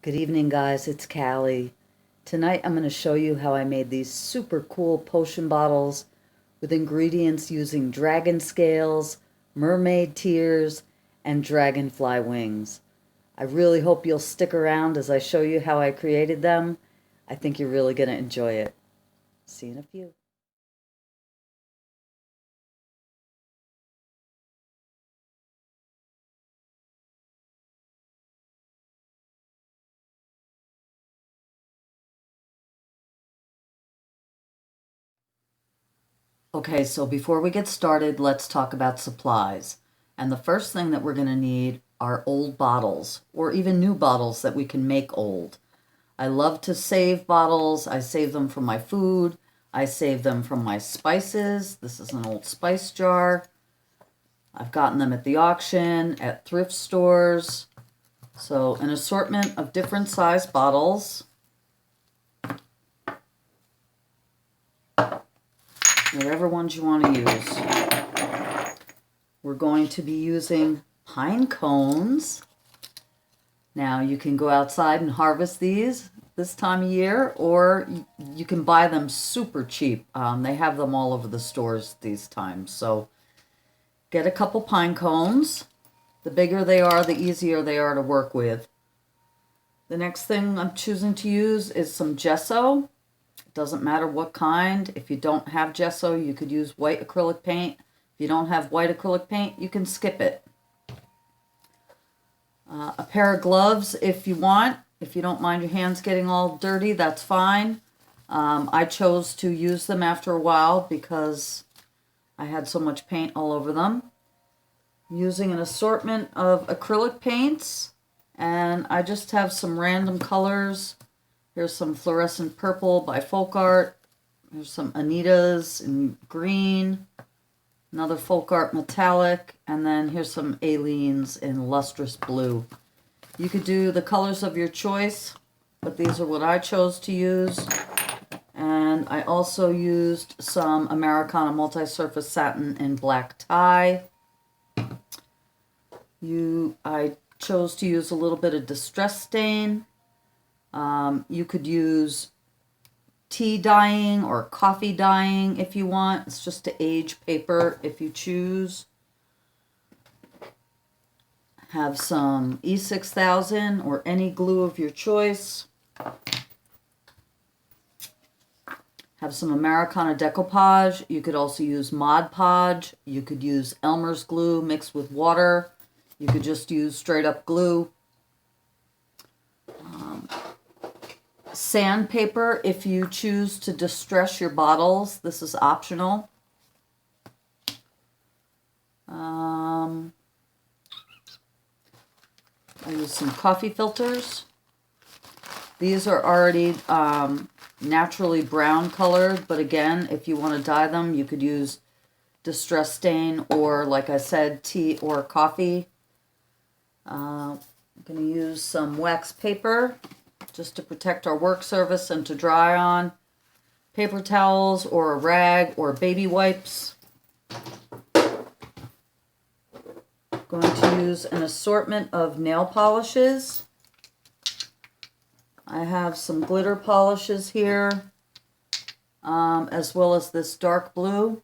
Good evening, guys. It's Cali. Tonight I'm going to show you how I made these super cool potion bottles with ingredients using dragon scales, mermaid tears, and dragonfly wings. I really hope you'll stick around as I show you how I created them. I think you're really going to enjoy it. See you in a few. Okay, so before we get started, let's talk about supplies. And the first thing that we're going to need are old bottles, or even new bottles that we can make old. I love to save bottles. I save them from my food. I save them from my spices. This is an old spice jar. I've gotten them at the auction, at thrift stores. So an assortment of different size bottles. Whatever ones you want to use. We're going to be using pine cones. Now you can go outside and harvest these this time of year, or you can buy them super cheap. They have them all over the stores these times. So get a couple pine cones. The bigger they are, the easier they are to work with. The next thing I'm choosing to use is some gesso. It doesn't matter what kind. If you don't have gesso, you could use white acrylic paint. If you don't have white acrylic paint, you can skip it. A pair of gloves if you want. If you don't mind your hands getting all dirty, that's fine. I chose to use them after a while because I had so much paint all over them. I'm using an assortment of acrylic paints, and I just have some random colors. Here's some fluorescent purple by Folk Art. There's some Anitas in green. Another Folk Art metallic, and then here's some Aleenes in lustrous blue. You could do the colors of your choice, but these are what I chose to use. And I also used some Americana multi-surface satin in black tie. I chose to use a little bit of distress stain. You could use tea dyeing or coffee dyeing if you want. It's just to age paper if you choose. Have some E6000 or any glue of your choice. Have some Americana decoupage. You could also use Mod Podge. You could use Elmer's glue mixed with water. You could just use straight up glue. Sandpaper if you choose to distress your bottles. This is optional. I use some coffee filters. These are already naturally brown colored, but again, if you want to dye them, you could use distress stain or, like I said, tea or coffee. I'm going to use some wax paper just to protect our work surface and to dry on. Paper towels or a rag or baby wipes. Going to use an assortment of nail polishes. I have some glitter polishes here, as well as this dark blue.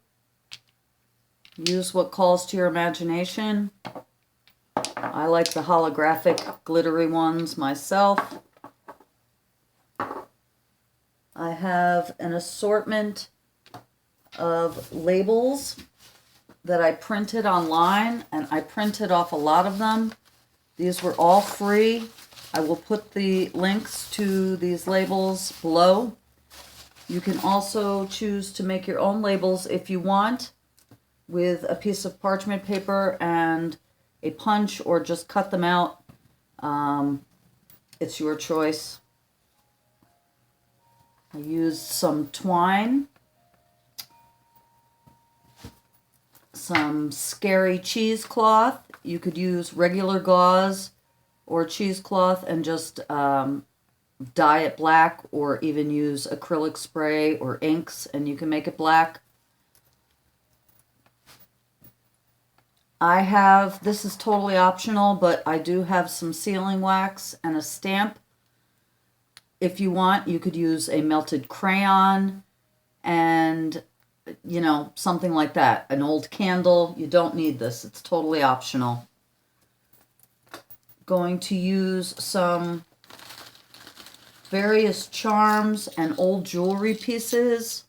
Use what calls to your imagination. I like the holographic glittery ones myself. I have an assortment of labels that I printed online, and I printed off a lot of them. These were all free. I will put the links to these labels below. You can also choose to make your own labels if you want, with a piece of parchment paper and a punch, or just cut them out. It's your choice. I used some twine, some scary cheesecloth. You could use regular gauze or cheesecloth and just dye it black, or even use acrylic spray or inks and you can make it black. This is totally optional, but I do have some sealing wax and a stamp if you want, you could use a melted crayon and, you know, something like that. An old candle. You don't need this. It's totally optional. Going to use some various charms and old jewelry pieces.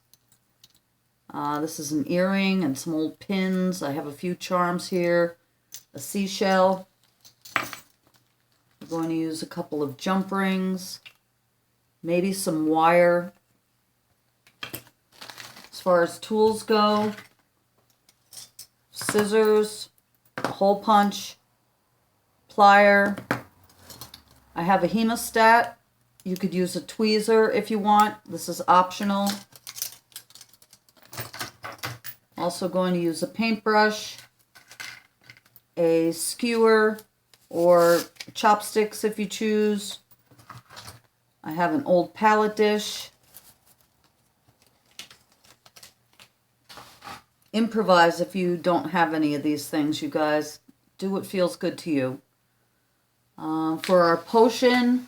This is an earring and some old pins. I have a few charms here. A seashell. I'm going to use a couple of jump rings. Maybe some wire. As far as tools go, scissors, a hole punch, plier. I have a hemostat. You could use a tweezer if you want. This is optional. Also going to use a paintbrush, a skewer, or chopsticks if you choose. I have an old palette dish. Improvise if you don't have any of these things, you guys. Do what feels good to you. For our potion,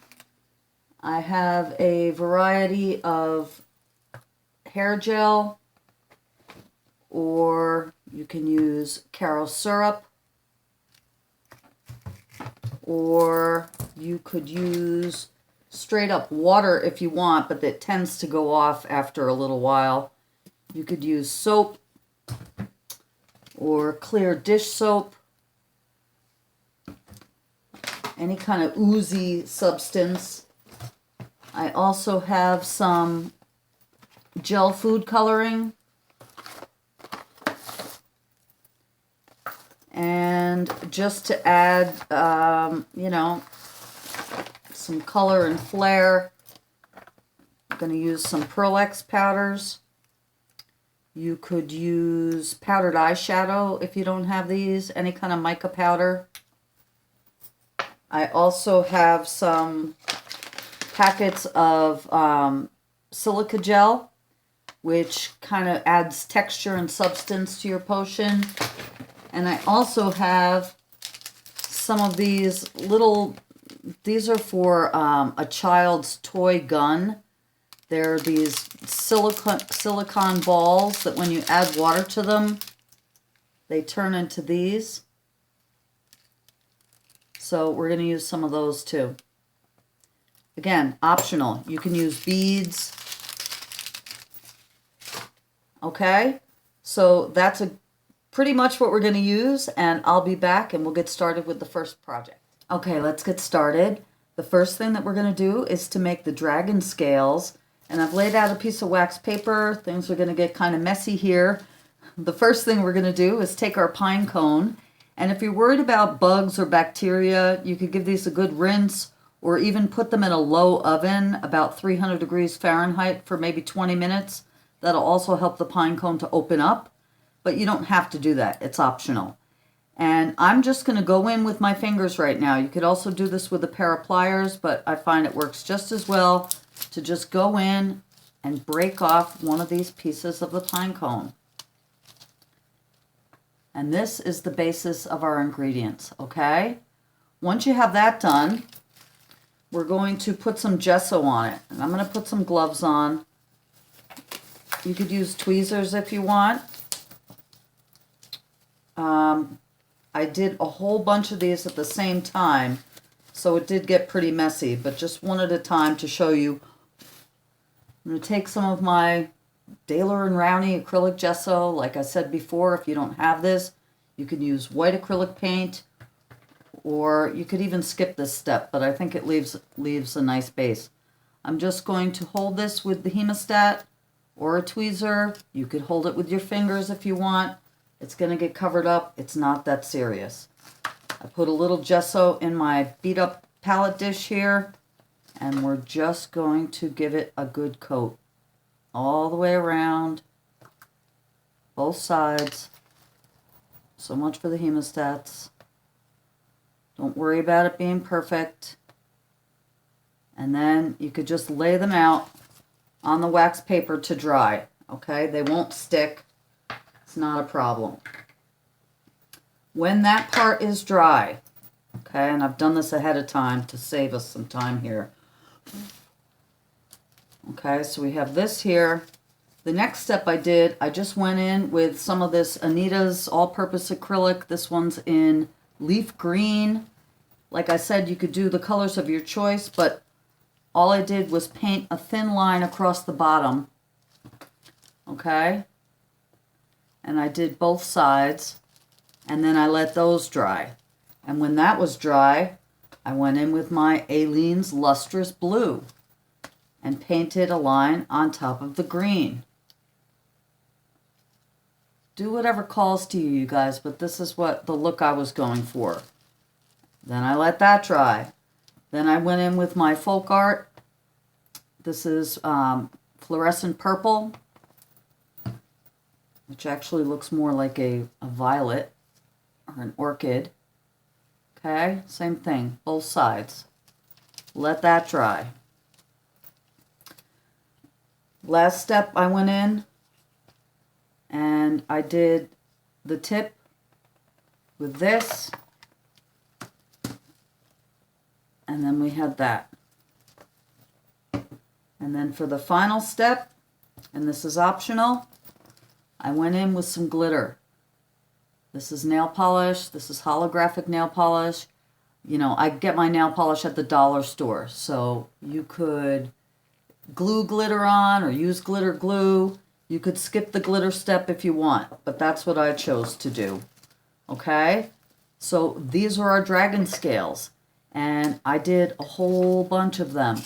I have a variety of hair gel, or you can use Caro syrup, or you could use straight up water if you want, but that tends to go off after a little while. You could use soap or clear dish soap, any kind of oozy substance. I also have some gel food coloring and just to add, you know, some color and flair, I'm going to use some Pearl X powders. You could use powdered eyeshadow if you don't have these, any kind of mica powder. I also have some packets of silica gel, which kind of adds texture and substance to your potion. And I also have some of these little, these are for a child's toy gun. They're these silicone balls that when you add water to them, they turn into these. So we're going to use some of those too. Again, optional. You can use beads. Okay, so that's pretty much what we're going to use, and I'll be back and we'll get started with the first project. Okay, let's get started. The first thing that we're going to do is to make the dragon scales, and I've laid out a piece of wax paper. Things are going to get kind of messy here. The first thing we're going to do is take our pine cone, and if you're worried about bugs or bacteria, you could give these a good rinse or even put them in a low oven, about 300 degrees Fahrenheit, for maybe 20 minutes. That'll also help the pine cone to open up, but you don't have to do that. It's optional. And I'm just going to go in with my fingers right now. You could also do this with a pair of pliers, but I find it works just as well to just go in and break off one of these pieces of the pine cone. And this is the basis of our ingredients, okay? Once you have that done, we're going to put some gesso on it. And I'm going to put some gloves on. You could use tweezers if you want. I did a whole bunch of these at the same time, so it did get pretty messy, but just one at a time to show you. I'm going to take some of my Daler and Rowney acrylic gesso. Like I said before, if you don't have this, you can use white acrylic paint, or you could even skip this step, but I think it leaves a nice base. I'm just going to hold this with the hemostat or a tweezer. You could hold it with your fingers if you want. It's going to get covered up. It's not that serious. I put a little gesso in my beat up palette dish here, and we're just going to give it a good coat all the way around, both sides. So much for the hemostats. Don't worry about it being perfect. And then you could just lay them out on the wax paper to dry. Okay, they won't stick. It's not a problem. When that part is dry, okay, and I've done this ahead of time to save us some time here. Okay, so we have this here. The next step I just went in with some of this Anita's all-purpose acrylic. This one's in leaf green. Like I said, you could do the colors of your choice, but all I did was paint a thin line across the bottom. Okay? And I did both sides, and then I let those dry. And when that was dry, I went in with my Aleene's Lustrous Blue and painted a line on top of the green. Do whatever calls to you, you guys, but this is what the look I was going for. Then I let that dry. Then I went in with my folk art. This is fluorescent purple, which actually looks more like a violet or an orchid. Okay, same thing, both sides. Let that dry. Last step, I went in and I did the tip with this, and then we had that. And then for the final step, and this is optional, I went in with some glitter. This is nail polish. This is holographic nail polish. You know, I get my nail polish at the dollar store, so you could glue glitter on or use glitter glue. You could skip the glitter step if you want, but that's what I chose to do. Okay? So these are our dragon scales, and I did a whole bunch of them.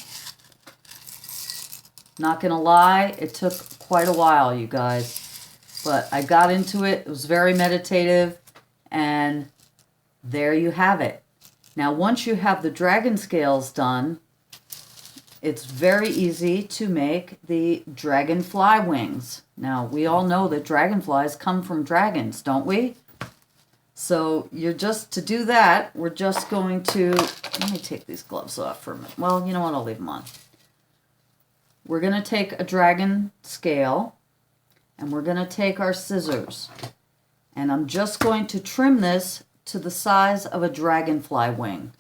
Not gonna lie, it took quite a while, you guys, but I got into it. It was very meditative, and there you have it. Now, once you have the dragon scales done, it's very easy to make the dragonfly wings. Now, we all know that dragonflies come from dragons, don't we? So you're just, to do that, we're just going to, let me take these gloves off for a minute. Well, you know what, I'll leave them on. We're going to take a dragon scale, and we're going to take our scissors. And I'm just going to trim this to the size of a dragonfly wing.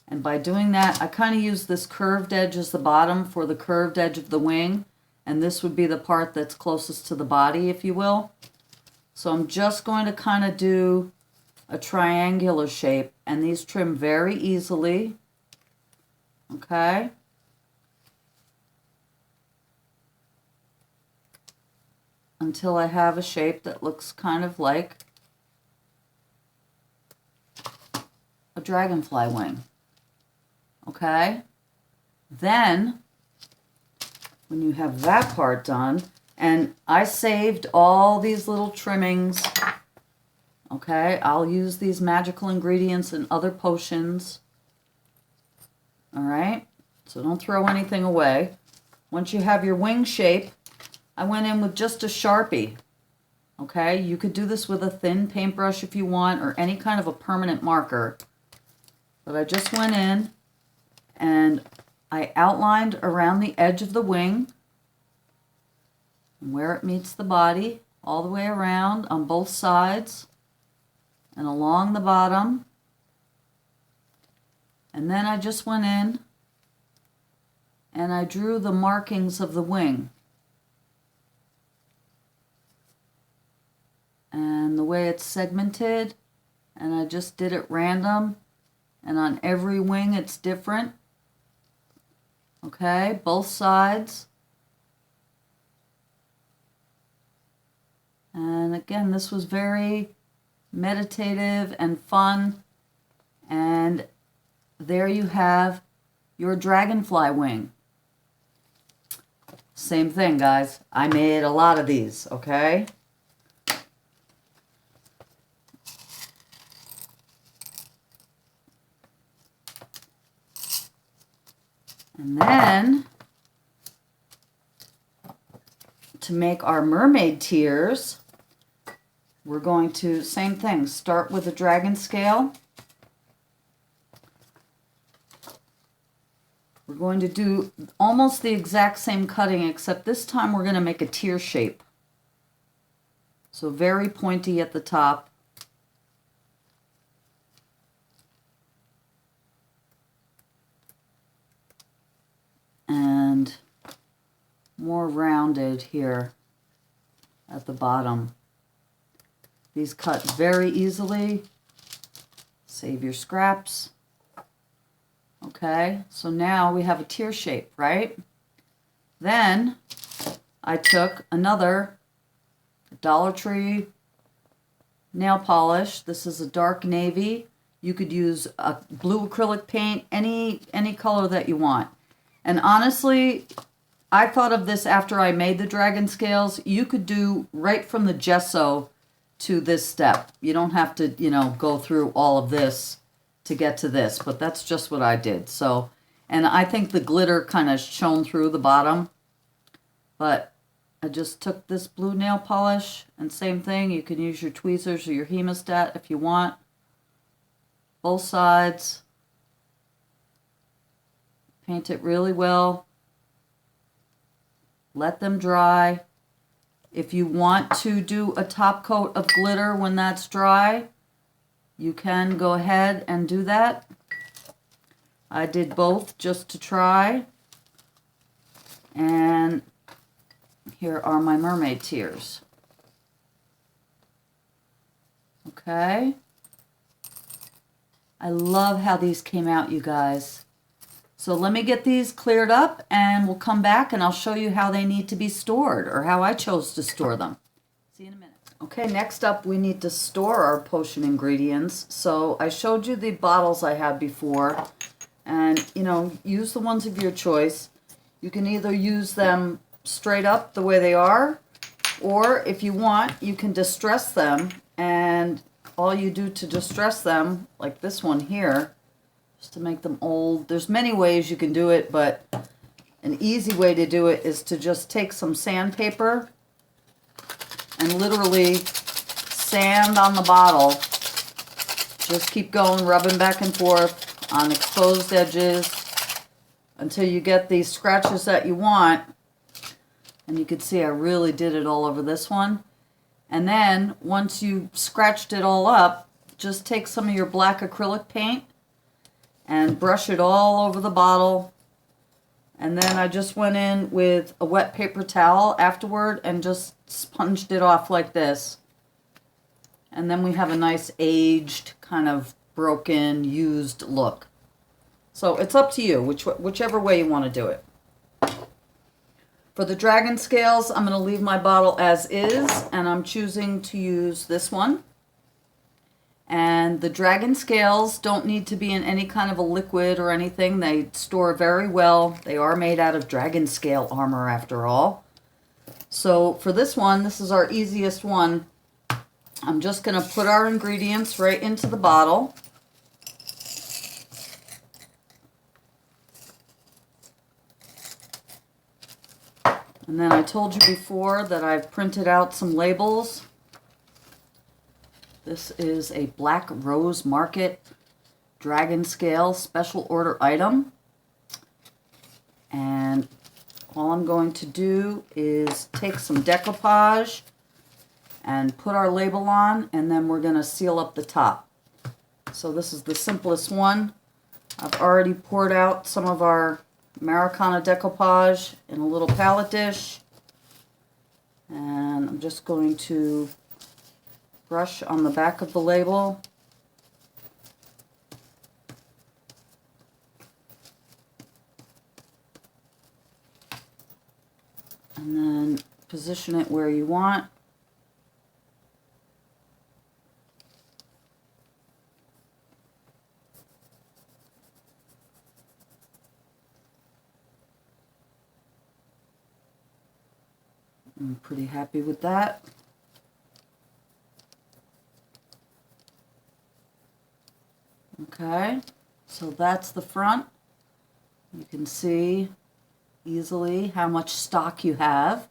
And by doing that, I kind of use this curved edge as the bottom for the curved edge of the wing. And this would be the part that's closest to the body, if you will. So I'm just going to kind of do a triangular shape. And these trim very easily. Okay. Until I have a shape that looks kind of like a dragonfly wing. Okay? Then, when you have that part done, and I saved all these little trimmings, okay? I'll use these magical ingredients in other potions. All right? So don't throw anything away. Once you have your wing shape, I went in with just a Sharpie. Okay? You could do this with a thin paintbrush if you want, or any kind of a permanent marker. But I just went in and I outlined around the edge of the wing and where it meets the body, all the way around on both sides and along the bottom. And then I just went in and I drew the markings of the wing. And the way it's segmented, and I just did it random, and on every wing it's different. Okay, both sides. And again, this was very meditative and fun. And there you have your dragonfly wing. Same thing, guys. I made a lot of these, okay? And then, to make our mermaid tears, we're going to, same thing, start with a dragon scale. We're going to do almost the exact same cutting, except this time we're going to make a tear shape. So very pointy at the top. And more rounded here at the bottom. These cut very easily. Save your scraps. Okay, so now we have a tear shape, right? Then I took another Dollar Tree nail polish. This is a dark navy. You could use a blue acrylic paint, any color that you want. And honestly, I thought of this after I made the dragon scales. You could do right from the gesso to this step. You don't have to, you know, go through all of this to get to this, but that's just what I did. So, and I think the glitter kind of shone through the bottom, but I just took this blue nail polish, and same thing, you can use your tweezers or your hemostat if you want. Both sides. Paint it really well. Let them dry. If you want to do a top coat of glitter when that's dry, you can go ahead and do that. I did both just to try. And here are my mermaid tears. Okay. I love how these came out, you guys. So let me get these cleared up and we'll come back and I'll show you how they need to be stored, or how I chose to store them. See you in a minute. Okay, next up we need to store our potion ingredients. So I showed you the bottles I had before, and you know, use the ones of your choice. You can either use them straight up the way they are, or if you want, you can distress them, and all you do to distress them, like this one here, just to make them old. There's many ways you can do it, but an easy way to do it is to just take some sandpaper and literally sand on the bottle. Just keep going, rubbing back and forth on exposed edges until you get these scratches that you want. And you can see I really did it all over this one. And then once you scratched it all up, just take some of your black acrylic paint and brush it all over the bottle. And then I just went in with a wet paper towel afterward and just sponged it off like this. And then we have a nice aged, kind of broken, used look. So it's up to you, whichever way you want to do it. For the dragon scales, I'm going to leave my bottle as is, and I'm choosing to use this one. And the dragon scales don't need to be in any kind of a liquid or anything. They store very well. They are made out of dragon scale armor after all. So for this one, this is our easiest one. I'm just going to put our ingredients right into the bottle. And then I told you before that I've printed out some labels. This is a Black Rose Market Dragon Scale special order item. And all I'm going to do is take some decoupage and put our label on, and then we're going to seal up the top. So this is the simplest one. I've already poured out some of our Americana decoupage in a little palette dish, and I'm just going to brush on the back of the label. And then position it where you want. I'm pretty happy with that. Okay, so that's the front. You can see easily how much stock you have.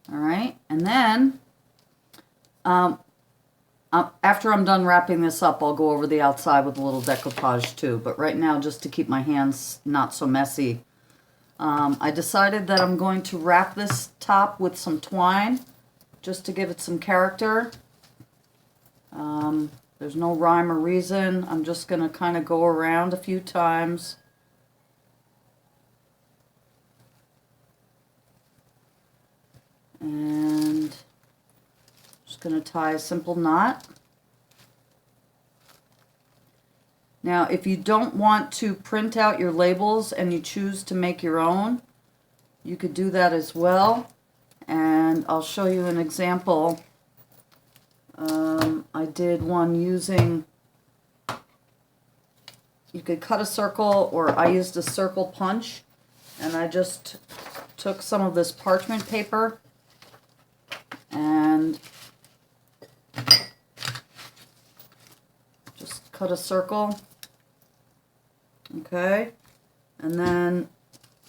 All right, and then after I'm done wrapping this up, I'll go over the outside with a little decoupage too. But right now, just to keep my hands not so messy, I decided that I'm going to wrap this top with some twine just to give it some character. There's no rhyme or reason. I'm just going to kind of go around a few times. going to tie a simple knot. Now, if you don't want to print out your labels and you choose to make your own, you could do that as well. And I'll show you an example. I did one using, you could cut a circle, or I used a circle punch, and I just took some of this parchment paper and just cut a circle. Okay, and then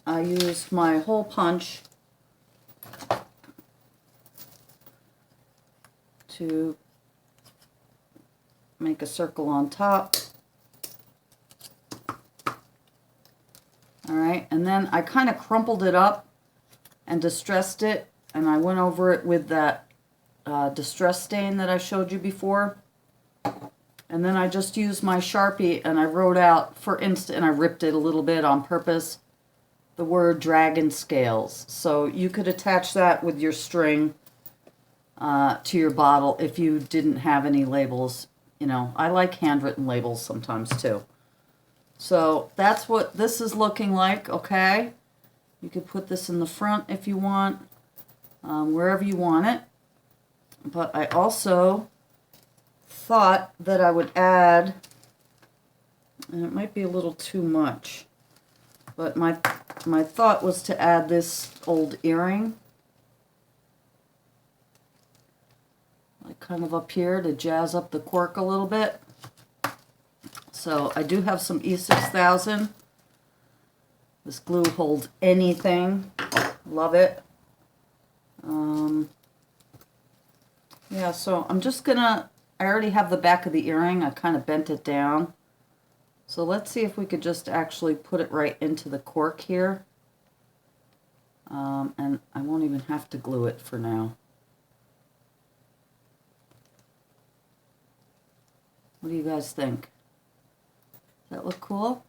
I used my hole punch to make a circle on top. Alright, and then I kind of crumpled it up and distressed it, and I went over it with that distress stain that I showed you before. And then I just used my Sharpie and I wrote out, for instance, and I ripped it a little bit on purpose, the word DIY-DragonScales. So you could attach that with your string to your bottle if you didn't have any labels. You know, I like handwritten labels sometimes too. So that's what this is looking like, okay? You could put this in the front if you want, wherever you want it. But I also thought that I would add, and it might be a little too much, but my thought was to add this old earring, like kind of up here to jazz up the cork a little bit. So I do have some E6000. This glue holds anything. Love it. Yeah, so I'm just gonna, I already have the back of the earring. I kind of bent it down. So let's see if we could just actually put it right into the cork here. And I won't even have to glue it for now. What do you guys think? Does that look cool?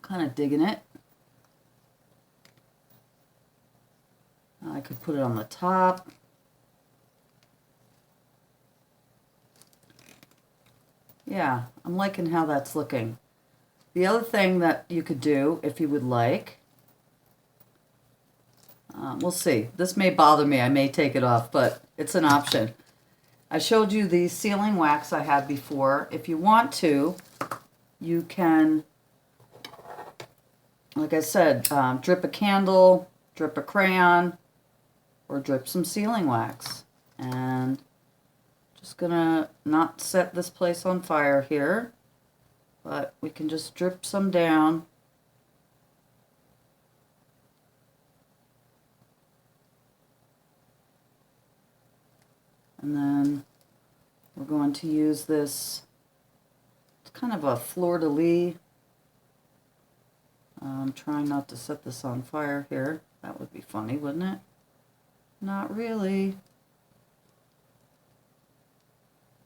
Kind of digging it. I could put it on the top. Yeah, I'm liking how that's looking. The other thing that you could do, if you would like, we'll see. This may bother me. I may take it off, but it's an option. I showed you the sealing wax I had before. If you want to, you can, like I said, drip a candle, drip a crayon, or drip some sealing wax. And just gonna not set this place on fire here, but we can just drip some down. And then we're going to use this, it's kind of a fleur-de-lis. I'm trying not to set this on fire here. That would be funny, wouldn't it? Not really.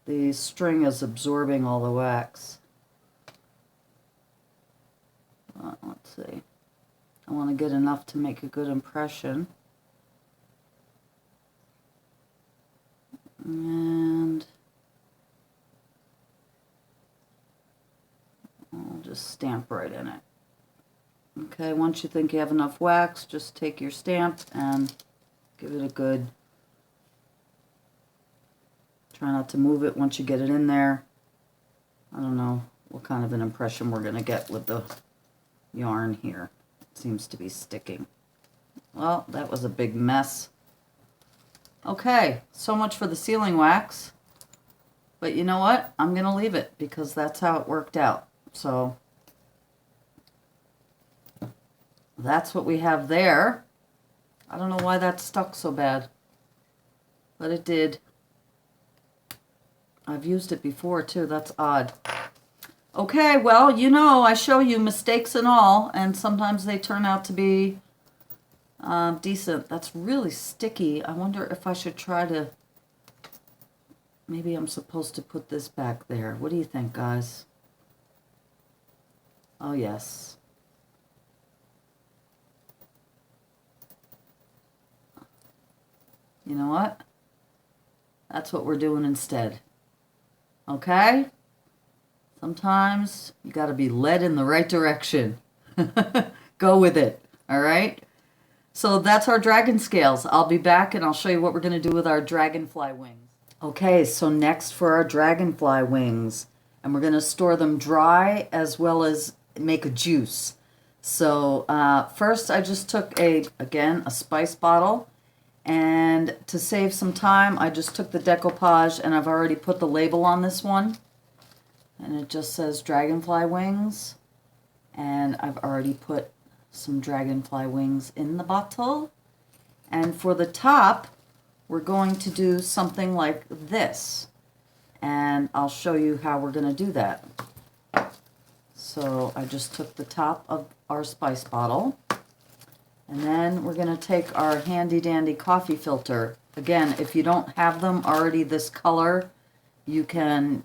The string is absorbing all the wax. Let's see. I want to get enough to make a good impression. And I'll just stamp right in it. Okay, once you think you have enough wax, just take your stamp and give it a good, try not to move it once you get it in there. I don't know what kind of an impression we're going to get with the yarn here. It seems to be sticking. Well, that was a big mess. Okay, so much for the sealing wax. But you know what? I'm going to leave it because that's how it worked out. So that's what we have there. I don't know why that stuck so bad, but it did. I've used it before too. That's odd. Okay, well, you know, I show you mistakes and all, and sometimes they turn out to be decent. That's really sticky. I wonder if I should try to, maybe I'm supposed to put this back there. What do you think, guys? Oh, yes. You know what? That's what we're doing instead. Okay? Sometimes you got to be led in the right direction. Go with it. All right? So that's our dragon scales. I'll be back and I'll show you what we're going to do with our dragonfly wings. Okay, so next for our dragonfly wings. And we're going to store them dry as well as make a juice. So first I just took again, a spice bottle. And to save some time, I just took the decoupage and I've already put the label on this one. And it just says dragonfly wings. And I've already put some dragonfly wings in the bottle. And for the top, we're going to do something like this. And I'll show you how we're going to do that. So I just took the top of our spice bottle. And then we're going to take our handy dandy coffee filter. Again, if you don't have them already this color, you can,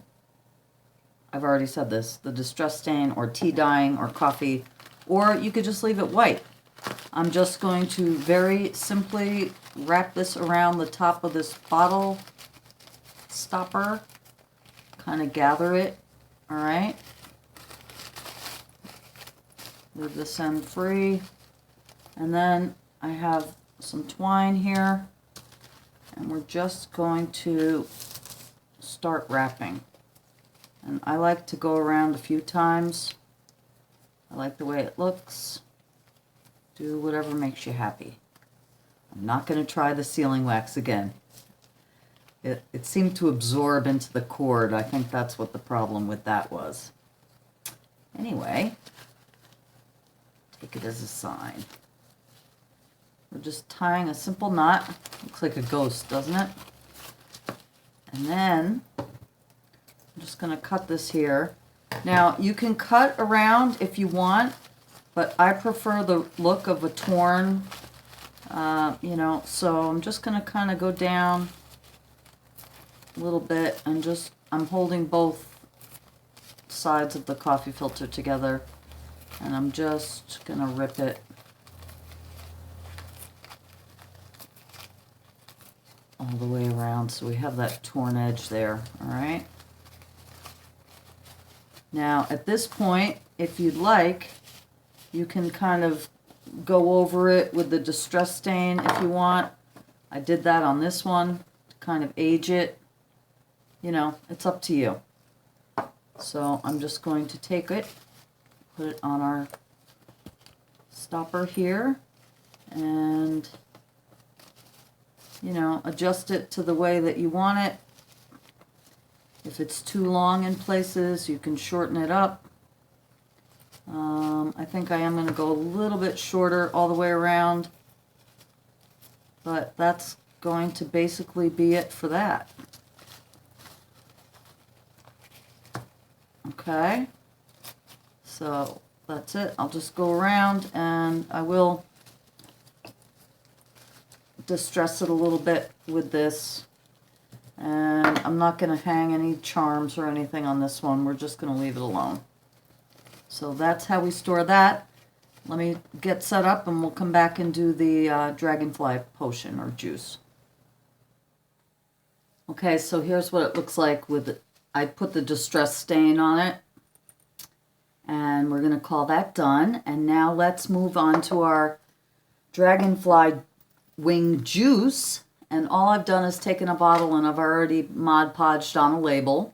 I've already said this, the distress stain or tea dyeing or coffee, or you could just leave it white. I'm just going to very simply wrap this around the top of this bottle stopper, kind of gather it, all right? Leave this end free. And then I have some twine here, and we're just going to start wrapping. And I like to go around a few times. I like the way it looks. Do whatever makes you happy. I'm not going to try the sealing wax again. It seemed to absorb into the cord. I think that's what the problem with that was. Anyway, take it as a sign. We're just tying a simple knot. Looks like a ghost, doesn't it? And then I'm just going to cut this here. Now, you can cut around if you want, but I prefer the look of a torn, so I'm just going to kind of go down a little bit and I'm holding both sides of the coffee filter together, and I'm just going to rip it all the way around so we have that torn edge there, all right? Now, at this point, if you'd like, you can kind of go over it with the distress stain if you want. I did that on this one to kind of age it. You know, it's up to you. So I'm just going to take it, put it on our stopper here, and adjust it to the way that you want it. If it's too long in places, you can shorten it up. I think I am going to go a little bit shorter all the way around, but that's going to basically be it for that. Okay, so that's it. I'll just go around and I will distress it a little bit with this, and I'm not going to hang any charms or anything on this one. We're just going to leave it alone. So that's how we store that. Let me get set up and we'll come back and do the dragonfly potion or juice. Okay, so here's what it looks like I put the distress stain on it, and we're going to call that done. And now let's move on to our dragonfly wing juice. And all I've done is taken a bottle and I've already Mod Podged on a label.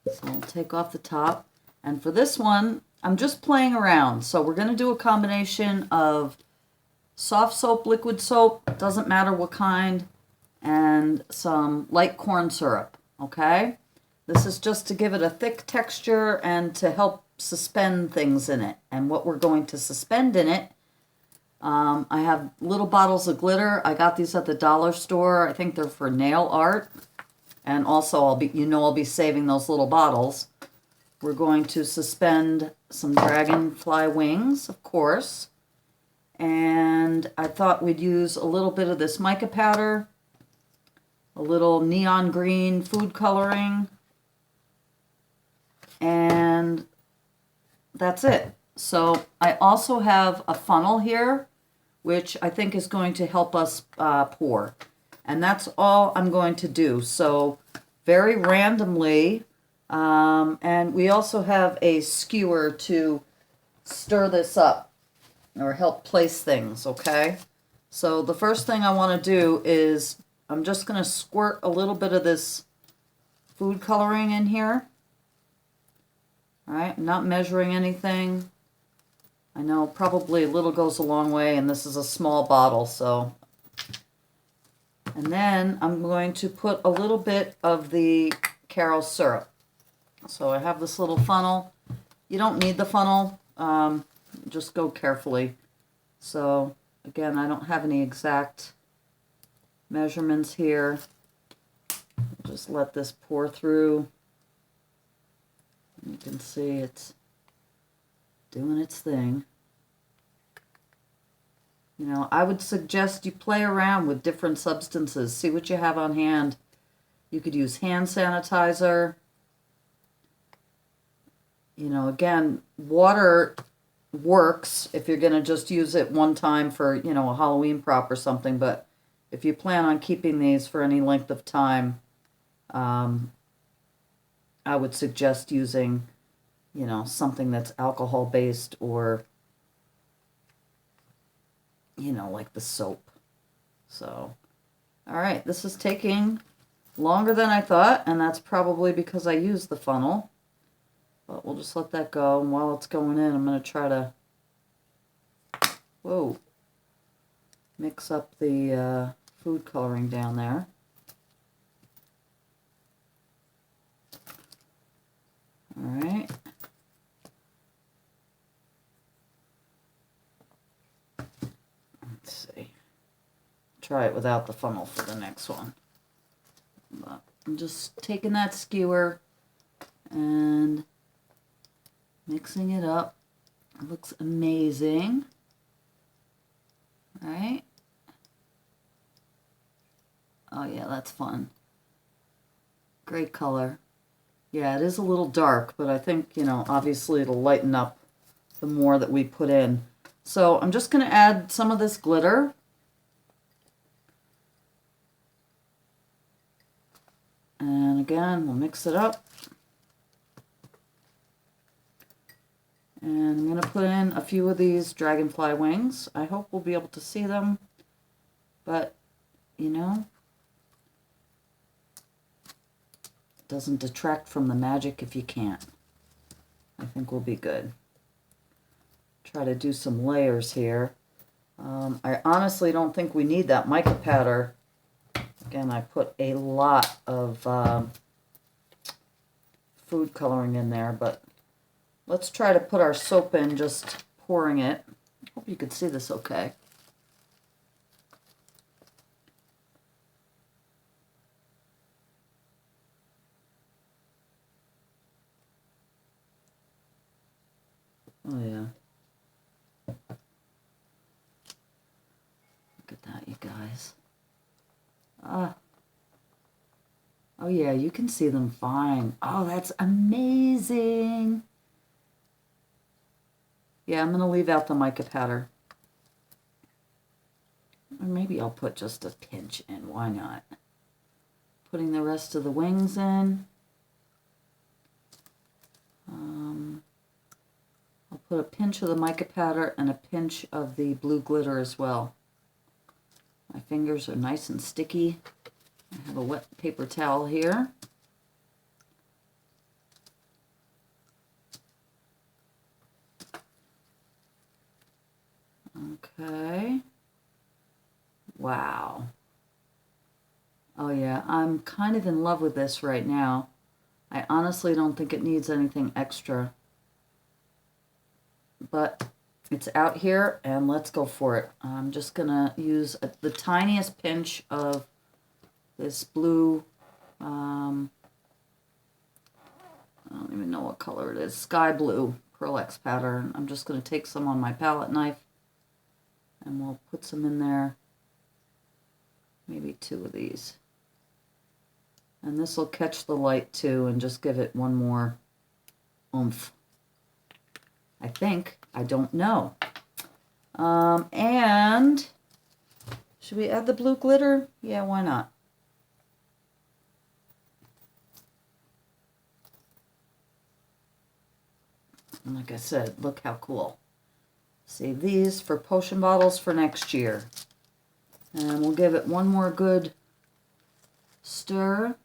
So I'll take off the top. And for this one, I'm just playing around. So we're going to do a combination of soft soap, liquid soap, doesn't matter what kind, and some light corn syrup, okay? This is just to give it a thick texture and to help suspend things in it. And what we're going to suspend in it, I have little bottles of glitter. I got these at the dollar store. I think they're for nail art. And also, I'll be saving those little bottles. We're going to suspend some dragonfly wings, of course. And I thought we'd use a little bit of this mica powder, a little neon green food coloring, and that's it. So I also have a funnel here, which I think is going to help us pour. And that's all I'm going to do. So very randomly. And we also have a skewer to stir this up or help place things, okay? So the first thing I want to do is I'm just going to squirt a little bit of this food coloring in here. All right, I'm not measuring anything. I know probably a little goes a long way, and this is a small bottle, so. And then I'm going to put a little bit of the Caro syrup. So I have this little funnel. You don't need the funnel, just go carefully. So again, I don't have any exact measurements here. Just let this pour through. You can see it's doing its thing. You know, I would suggest you play around with different substances. See what you have on hand. You could use hand sanitizer. You know, again, water works if you're going to just use it one time for, you know, a Halloween prop or something. But if you plan on keeping these for any length of time, I would suggest using, you know, something that's alcohol-based or, you know, like the soap. So, all right, this is taking longer than I thought, and that's probably because I used the funnel. But we'll just let that go, and while it's going in, I'm going to try to, mix up the food coloring down there. All right. Let's see. Try it without the funnel for the next one. But I'm just taking that skewer and mixing it up. It looks amazing. All right. Oh yeah, that's fun. Great color. Yeah, it is a little dark, but I think, you know, obviously it'll lighten up the more that we put in. So I'm just going to add some of this glitter. And again, we'll mix it up. And I'm going to put in a few of these dragonfly wings. I hope we'll be able to see them. But, you know, it doesn't detract from the magic if you can't. I think we'll be good. Try to do some layers here. I honestly don't think we need that mica powder. Again, I put a lot of food coloring in there, but let's try to put our soap in, just pouring it. Hope you can see this okay. Oh yeah. Look at that, you guys. Oh yeah, you can see them fine. Oh, that's amazing. Yeah, I'm going to leave out the mica powder. Or maybe I'll put just a pinch in. Why not? Putting the rest of the wings in. I'll put a pinch of the mica powder and a pinch of the blue glitter as well. My fingers are nice and sticky. I have a wet paper towel here. Okay. Wow. Oh yeah, I'm kind of in love with this right now. I honestly don't think it needs anything extra. But it's out here, and let's go for it. I'm just going to use the tiniest pinch of this blue, I don't even know what color it is, sky blue Pearl-Ex powder. I'm just going to take some on my palette knife, and we'll put some in there. Maybe 2 of these. And this will catch the light too and just give it one more oomph. I think. I don't know. And Should we add the blue glitter? Yeah, why not? And like I said, look how cool. Save these for potion bottles for next year. And we'll give it one more good stir.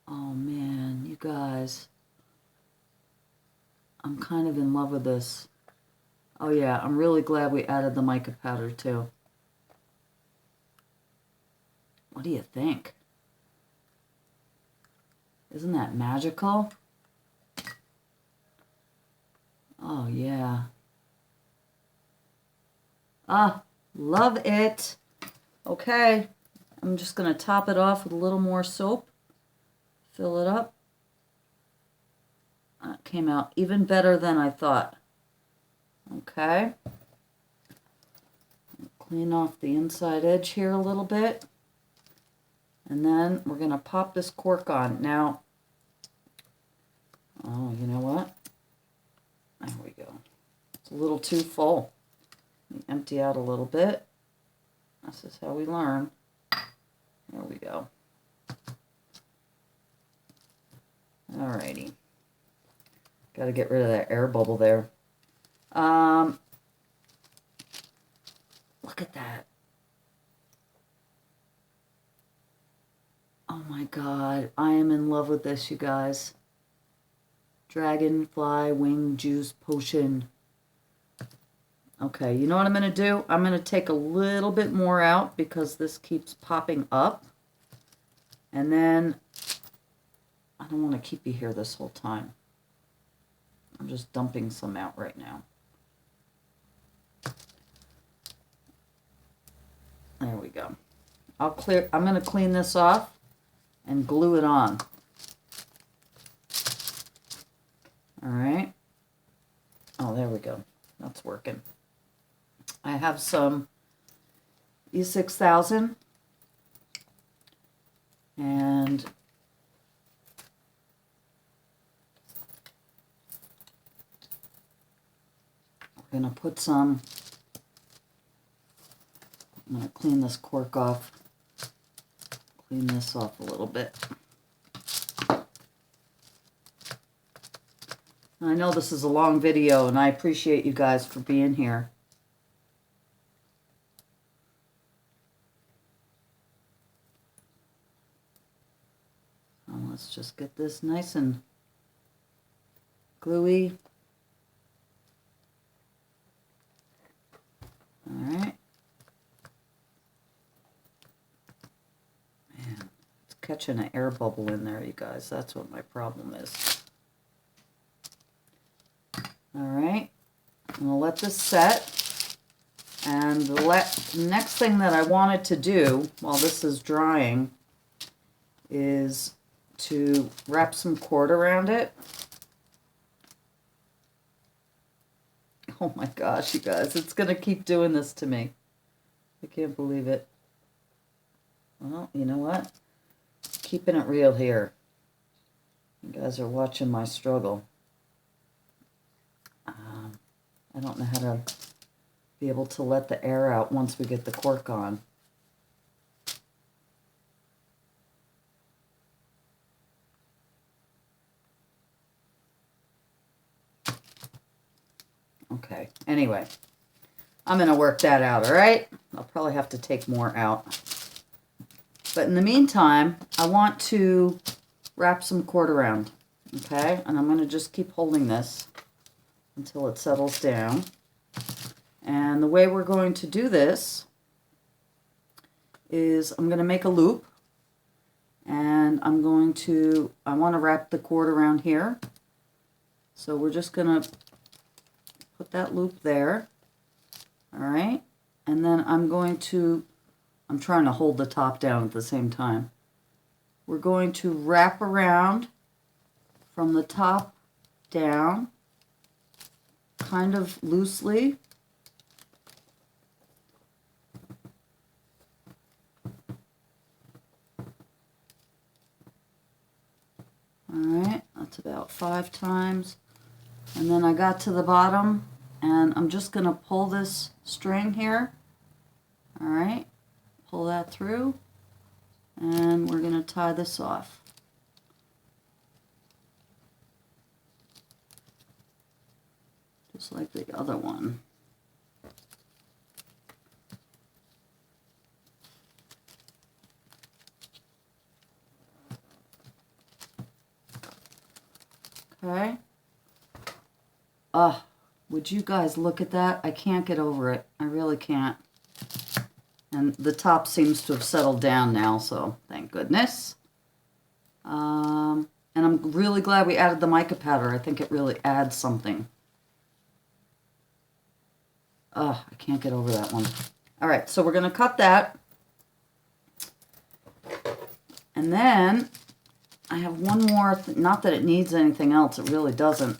Oh man, you guys. I'm kind of in love with this. Oh yeah, I'm really glad we added the mica powder too. What do you think? Isn't that magical? Oh yeah. Ah, love it. Okay, I'm just going to top it off with a little more soap. Fill it up. That came out even better than I thought. Okay. Clean off the inside edge here a little bit. And then we're going to pop this cork on. Now, oh, you know what? There we go. It's a little too full. Let me empty out a little bit. This is how we learn. There we go. Alrighty. Got to get rid of that air bubble there. Look at that. Oh my God. I am in love with this, you guys. Dragonfly wing juice potion. Okay, you know what I'm going to do? I'm going to take a little bit more out because this keeps popping up. And then, I don't want to keep you here this whole time. I'm just dumping some out right now. There we go. I'm going to clean this off and glue it on. All right. Oh, there we go. That's working. I have some E6000 and we're going to put some, I'm going to clean this cork off, clean this off a little bit. I know this is a long video and I appreciate you guys for being here. Let's just get this nice and gluey. All right. Man, it's catching an air bubble in there, you guys. That's what my problem is. All right. I'm going to let this set. And the next thing that I wanted to do while this is drying is to wrap some cord around it. Oh my gosh, you guys, it's going to keep doing this to me. I can't believe it. Well, you know what? Keeping it real here. You guys are watching my struggle. I don't know how to be able to let the air out once we get the cork on. Okay, anyway, I'm going to work that out, all right? I'll probably have to take more out. But in the meantime, I want to wrap some cord around, okay? And I'm going to just keep holding this until it settles down. And the way we're going to do this is I'm going to make a loop. And I want to wrap the cord around here. So we're just going to put that loop there. All right. And then I'm trying to hold the top down at the same time. We're going to wrap around from the top down, kind of loosely. All right, that's about 5 times. And then I got to the bottom, and I'm just going to pull this string here. All right, pull that through, and we're going to tie this off. Just like the other one. Okay. Would you guys look at that? I can't get over it. I really can't. And the top seems to have settled down now, so thank goodness. And I'm really glad we added the mica powder. I think it really adds something. I can't get over that one. All right, so we're going to cut that. And then I have one more, not that it needs anything else, it really doesn't.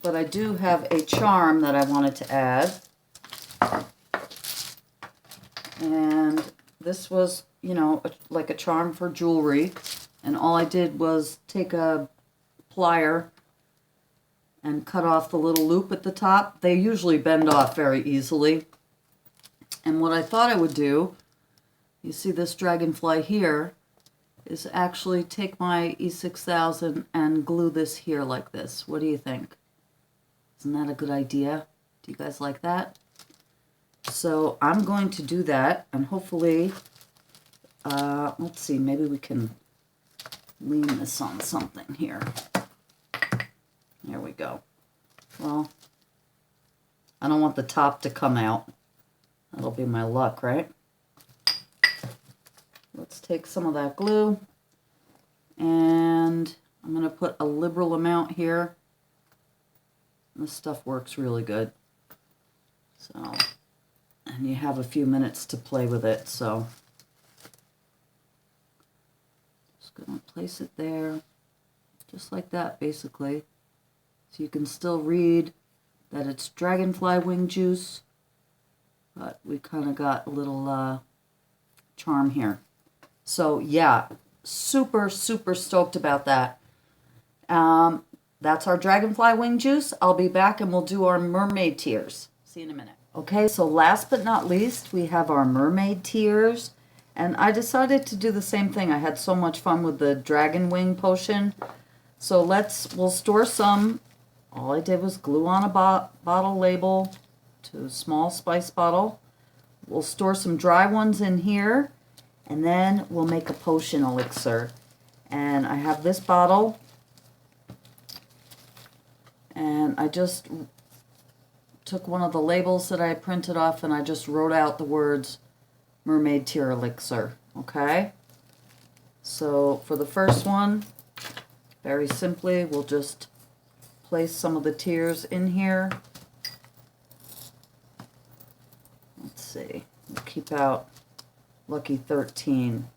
But I do have a charm that I wanted to add. And this was, you know, like a charm for jewelry. And all I did was take a plier and cut off the little loop at the top. They usually bend off very easily. And what I thought I would do, you see this dragonfly here, is actually take my E6000 and glue this here like this. What do you think? Isn't that a good idea? Do you guys like that? So I'm going to do that, and hopefully, let's see, maybe we can lean this on something here. There we go. Well, I don't want the top to come out. That'll be my luck, right? Let's take some of that glue, and I'm going to put a liberal amount here. This stuff works really good. So, and you have a few minutes to play with it, so just going to place it there, just like that, basically. So you can still read that it's dragonfly wing juice, but we kind of got a little charm here. So yeah, super, super stoked about that. That's our dragonfly wing juice. I'll be back and we'll do our mermaid tears. See you in a minute. Okay, so last but not least, we have our mermaid tears. And I decided to do the same thing. I had so much fun with the dragon wing potion. So we'll store some. All I did was glue on a bottle label to a small spice bottle. We'll store some dry ones in here. And then we'll make a potion elixir. And I have this bottle. And I just took one of the labels that I printed off and I just wrote out the words Mermaid Tear Elixir. Okay? So for the first one, very simply, we'll just place some of the tears in here. Let's see. We'll keep out Lucky 13.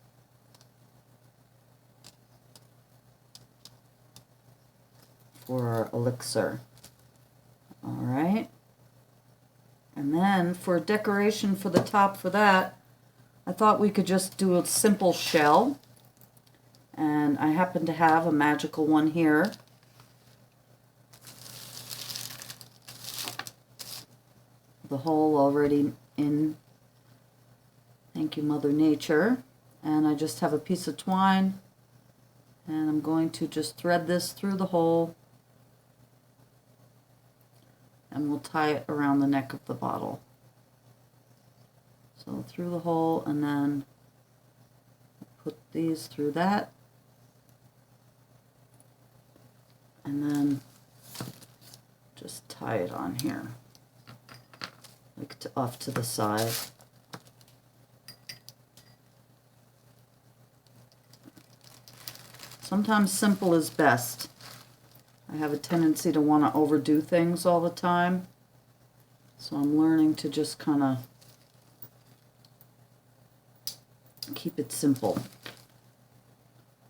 For our elixir. All right. And then for decoration for the top for that, I thought we could just do a simple shell. And I happen to have a magical one here. The hole already in. Thank you, Mother Nature. And I just have a piece of twine. And I'm going to just thread this through the hole. And we'll tie it around the neck of the bottle. So through the hole, and then put these through that. And then just tie it on here, like off to the side. Sometimes simple is best. I have a tendency to want to overdo things all the time. So I'm learning to just kind of keep it simple.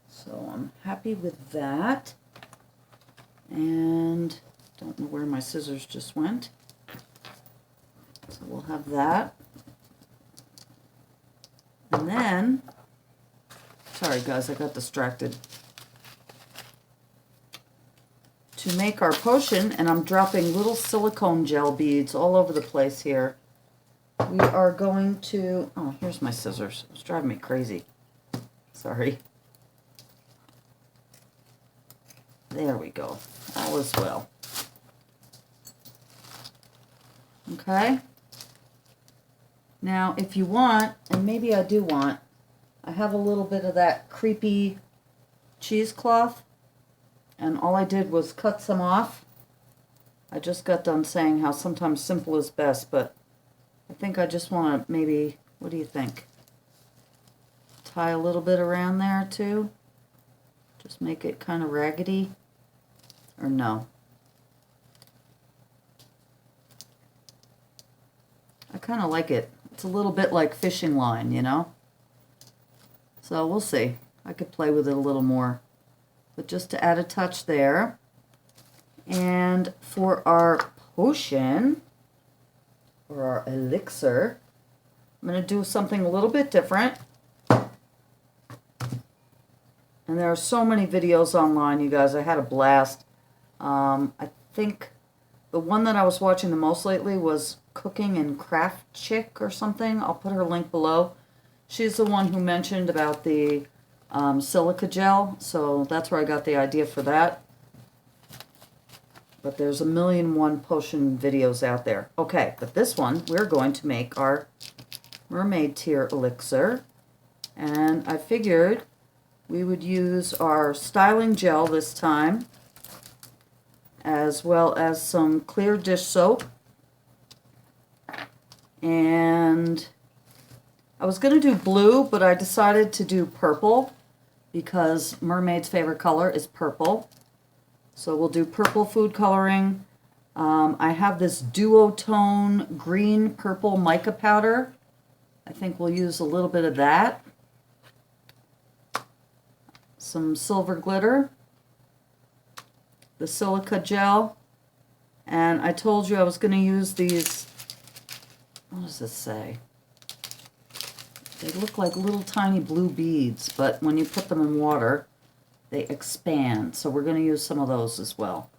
So I'm happy with that. And don't know where my scissors just went. So we'll have that. And then, sorry guys, I got distracted. To make our potion, and I'm dropping little silicone gel beads all over the place here. we are going to, oh, here's my scissors. It's driving me crazy. Sorry. There we go. All is well. Okay. Now, if you want, and maybe I do want, I have a little bit of that creepy cheesecloth, and all I did was cut some off. I just got done saying how sometimes simple is best, but I think I just want to maybe, what do you think? Tie a little bit around there too? Just make it kind of raggedy? Or no? I kind of like it. It's a little bit like fishing line, you know? So we'll see. I could play with it a little more. But just to add a touch there. And for our potion, or our elixir, I'm going to do something a little bit different. And there are so many videos online, you guys. I had a blast. I think the one that I was watching the most lately was Cooking and Craft Chick or something. I'll put her link below. She's the one who mentioned about the silica gel, so that's where I got the idea for that. But there's 1,000,001 potion videos out there. Okay, but this one, we're going to make our mermaid tier elixir. And I figured we would use our styling gel this time, as well as some clear dish soap. And I was going to do blue, but I decided to do purple because Mermaid's favorite color is purple. So we'll do purple food coloring. I have this duotone green-purple mica powder. I think we'll use a little bit of that. Some silver glitter. The silica gel. And I told you I was going to use these, what does this say? They look like little tiny blue beads, but when you put them in water, they expand. So we're going to use some of those as well.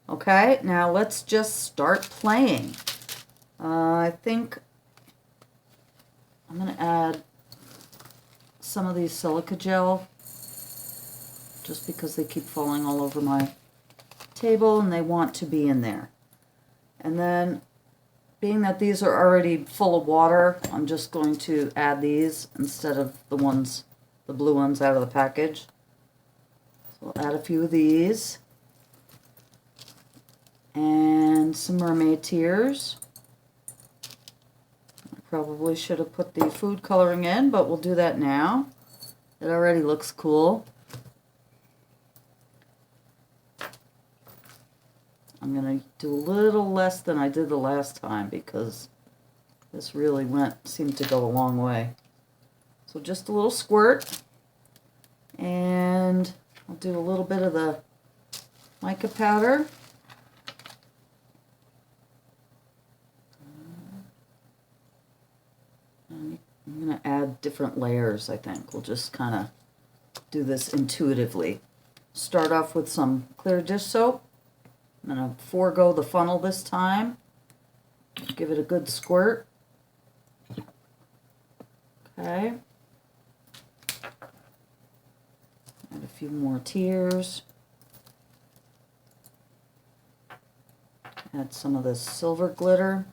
Okay, now let's just start playing. I think I'm going to add some of these silica gel just because they keep falling all over my table and they want to be in there. And then, being that these are already full of water, I'm just going to add these instead of the blue ones out of the package. So we'll add a few of these. And some mermaid tears. I probably should have put the food coloring in, but we'll do that now. It already looks cool. I'm going to do a little less than I did the last time because this really seemed to go a long way. So just a little squirt. And I'll do a little bit of the mica powder. And I'm going to add different layers, I think. We'll just kind of do this intuitively. Start off with some clear dish soap. I'm going to forego the funnel this time. Give it a good squirt. Okay. Add a few more tears. Add some of this silver glitter.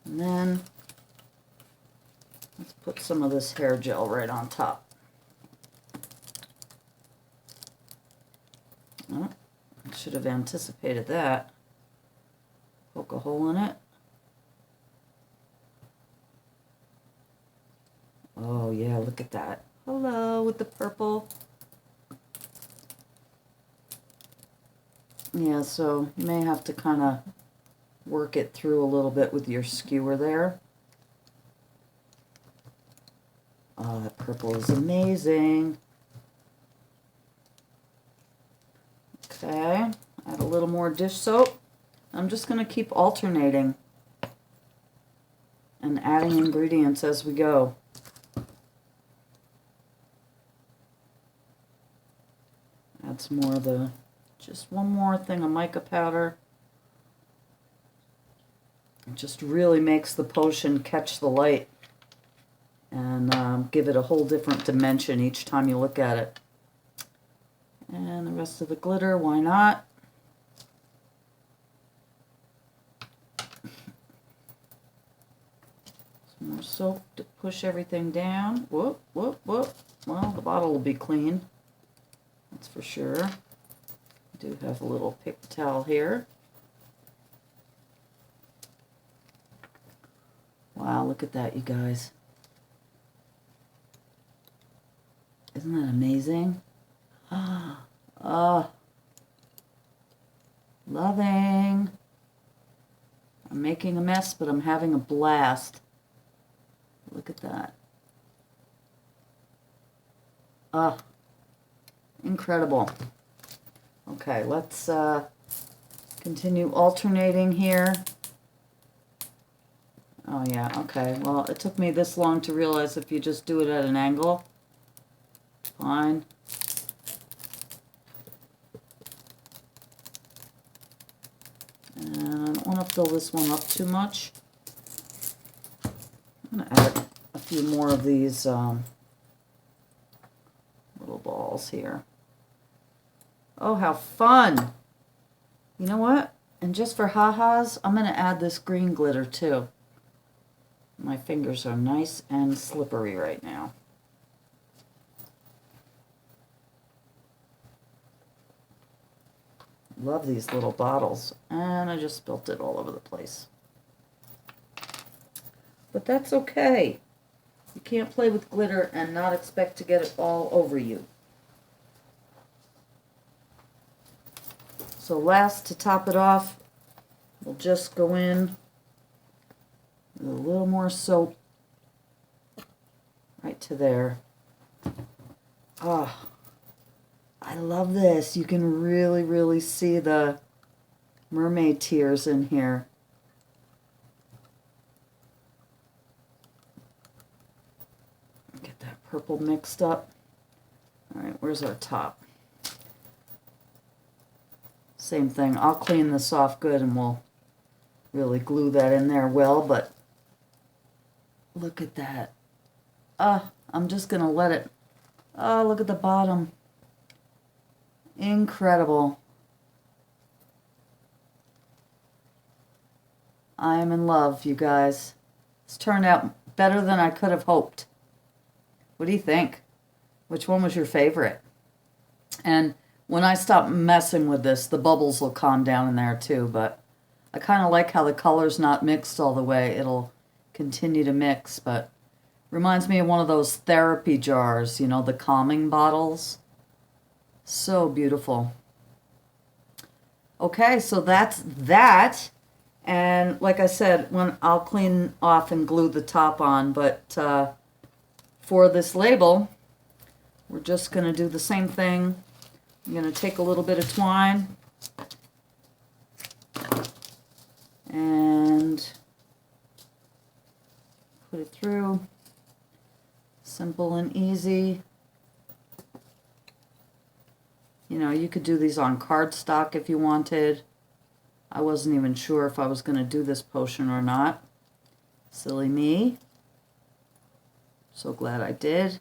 And then let's put some of this hair gel right on top. Oh, I should have anticipated that. Poke a hole in it. Oh yeah, look at that. Hello with the purple. Yeah, so you may have to kind of work it through a little bit with your skewer there. Oh, that purple is amazing. Okay, add a little more dish soap. I'm just going to keep alternating and adding ingredients as we go. Add some more of the Just one more thing of mica powder. It just really makes the potion catch the light and give it a whole different dimension each time you look at it. And the rest of the glitter, why not? Some more soap to push everything down. Whoop, whoop, whoop. Well, the bottle will be clean. That's for sure. I do have a little paper towel here. Wow, look at that, you guys. Isn't that amazing? Oh, loving. I'm making a mess, but I'm having a blast. Look at that. Incredible. Okay, let's continue alternating here. Oh yeah, okay. Well, it took me this long to realize if you just do it at an angle, fine. And I don't want to fill this one up too much. I'm going to add a few more of these little balls here. Oh, how fun! You know what? And just for ha-has, I'm going to add this green glitter too. My fingers are nice and slippery right now. Love these little bottles. And I just spilt it all over the place. But that's okay. You can't play with glitter and not expect to get it all over you. So last, to top it off, we'll just go in with a little more soap right to there. Ah, I love this. You can really, really see the mermaid tears in here. Get that purple mixed up. All right, where's our top? Same thing. I'll clean this off good and we'll really glue that in there well, but look at that. I'm just going to let it... Oh, look at the bottom. Incredible. I am in love, you guys. It's turned out better than I could have hoped. What do you think? Which one was your favorite? And when I stop messing with this, the bubbles will calm down in there too, but I kind of like how the color's not mixed all the way. It'll continue to mix, but reminds me of one of those therapy jars, you know, the calming bottles. So beautiful. Okay, so that's that. And like I said, when I'll clean off and glue the top on, but for this label, we're just going to do the same thing. I'm going to take a little bit of twine and put it through. Simple and easy. You know, you could do these on cardstock if you wanted. I wasn't even sure if I was going to do this potion or not. Silly me. So glad I did.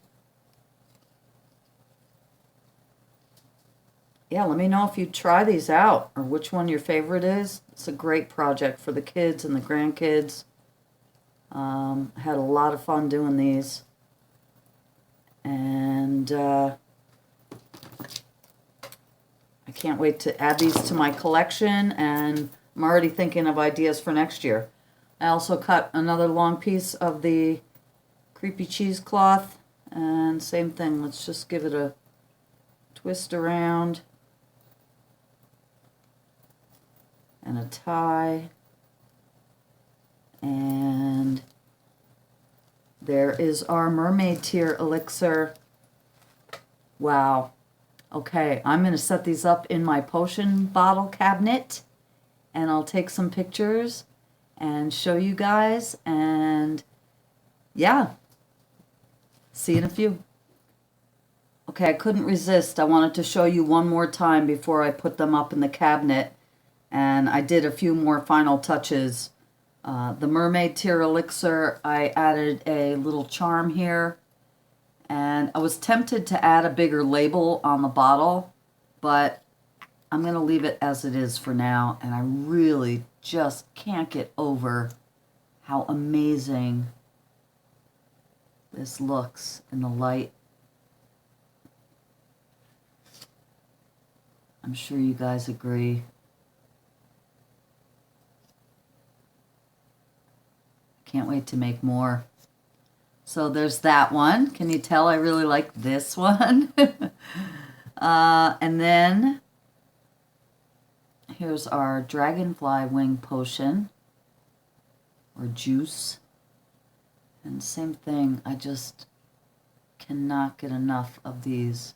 Yeah, let me know if you try these out or which one your favorite is. It's a great project for the kids and the grandkids. Had a lot of fun doing these. And I can't wait to add these to my collection, and I'm already thinking of ideas for next year. I also cut another long piece of the creepy cheesecloth, and same thing. Let's just give it a twist around and a tie, and there is our mermaid tear elixir. Wow. Okay, I'm going to set these up in my potion bottle cabinet, and I'll take some pictures and show you guys, and yeah, see you in a few. Okay. Okay, I couldn't resist. I wanted to show you one more time before I put them up in the cabinet. And I did a few more final touches. The Mermaid Tear Elixir, I added a little charm here. And I was tempted to add a bigger label on the bottle, but I'm going to leave it as it is for now. And I really just can't get over how amazing this looks in the light. I'm sure you guys agree. Can't wait to make more. So there's that one. Can you tell I really like this one? And then here's our Dragonfly wing potion or juice. And same thing, I just cannot get enough of these.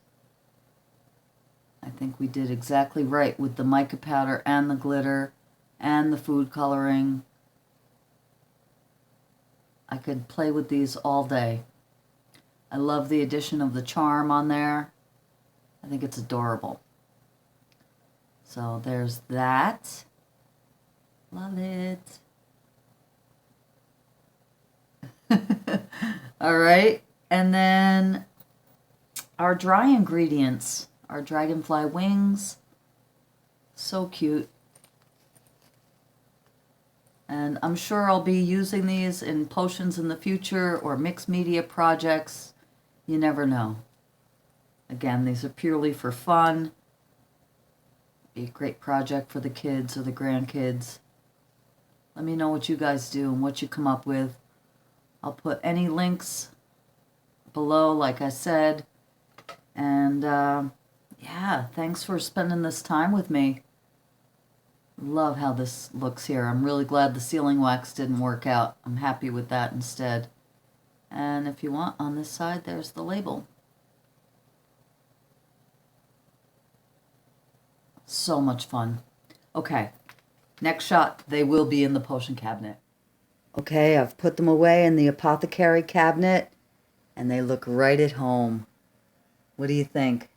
I think we did exactly right with the mica powder and the glitter and the food coloring. I could play with these all day. I love the addition of the charm on there. I think it's adorable. So there's that. Love it. All right. And then our dry ingredients. Our dragonfly wings. So cute. And I'm sure I'll be using these in potions in the future or mixed media projects. You never know. Again, these are purely for fun. Be a great project for the kids or the grandkids. Let me know what you guys do and what you come up with. I'll put any links below, like I said. And yeah, thanks for spending this time with me. Love how this looks here. I'm really glad the sealing wax didn't work out. I'm happy with that instead. And if you want, on this side, there's the label. So much fun. Okay, next shot. They will be in the potion cabinet. Okay, I've put them away in the apothecary cabinet, and they look right at home. What do you think?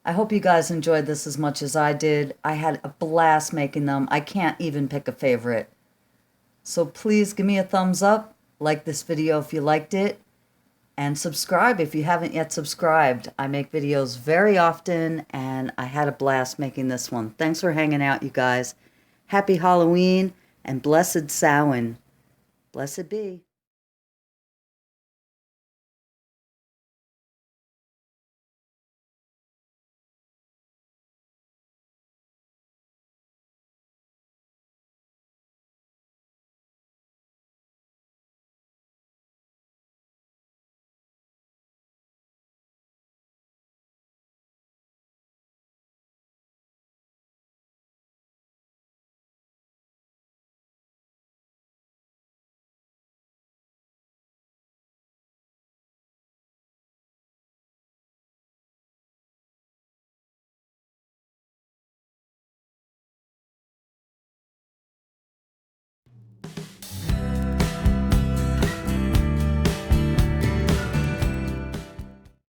I hope you guys enjoyed this as much as I did. I had a blast making them. I can't even pick a favorite. So please give me a thumbs up, like this video if you liked it, and subscribe if you haven't yet subscribed. I make videos very often, and I had a blast making this one. Thanks for hanging out, you guys. Happy Halloween, and blessed Samhain. Blessed be.